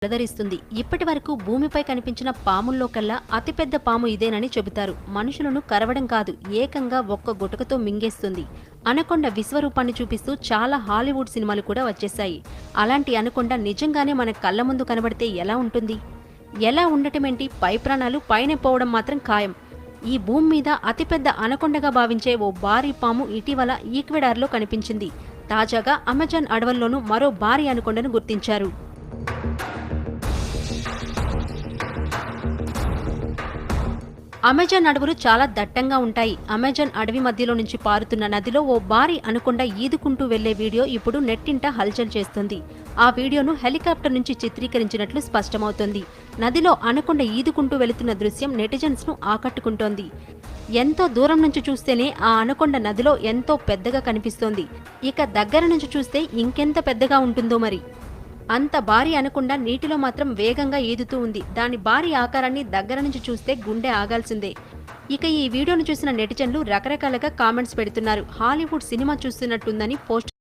అలదరిస్తుంది. ఇప్పటి వరకు భూమిపై కనిపించిన పాముల్లో కల్లా అతిపెద్ద పాము ఇదేనని చెబుతారు. మనుషులను కరవడం కాదు, ఏకంగా ఒక్క గుటకతో మింగేస్తుంది. అనకొండ విశ్వరూపాన్ని చూపిస్తూ చాలా హాలీవుడ్ సినిమాలు కూడా వచ్చేశాయి. అలాంటి అనకొండ నిజంగానే మన కళ్ళ ముందు కనబడితే ఎలా ఉంటుంది? ఎలా ఉండటమేంటి, పై ప్రాణాలు పైనే పోవడం మాత్రం ఖాయం. ఈ భూమి మీద అతిపెద్ద అనకొండగా భావించే ఓ భారీ పాము ఇటీవల ఈక్వెడార్లో కనిపించింది. తాజాగా అమెజాన్ అడవుల్లోనూ మరో భారీ అనకొండను గుర్తించారు. అమెజాన్ అడవులు చాలా దట్టంగా ఉంటాయి. అమెజాన్ అడవి మధ్యలో నుంచి పారుతున్న నదిలో ఓ భారీ అనకొండ ఈదుకుంటూ వెళ్లే వీడియో ఇప్పుడు నెట్టింట హల్చల్ చేస్తుంది. ఆ వీడియోను హెలికాప్టర్ నుంచి చిత్రీకరించినట్లు స్పష్టమవుతోంది. నదిలో అనకొండ ఈదుకుంటూ వెళుతున్న దృశ్యం నెటిజన్స్ ను ఆకట్టుకుంటోంది. ఎంతో దూరం నుంచి చూస్తేనే ఆ అనకొండ నదిలో ఎంతో పెద్దగా కనిపిస్తోంది. ఇక దగ్గర నుంచి చూస్తే ఇంకెంత పెద్దగా ఉంటుందో మరి. అంత భారీ అనకొండ నీటిలో మాత్రం వేగంగా ఈదుతూ ఉంది. దాని భారీ ఆకారాన్ని దగ్గర నుంచి చూస్తే గుండె ఆగాల్సిందే. ఇక ఈ వీడియోను చూసిన నెటిజన్లు రకరకాలుగా కామెంట్స్ పెడుతున్నారు. Hollywood cinema చూస్తున్నట్టుందని post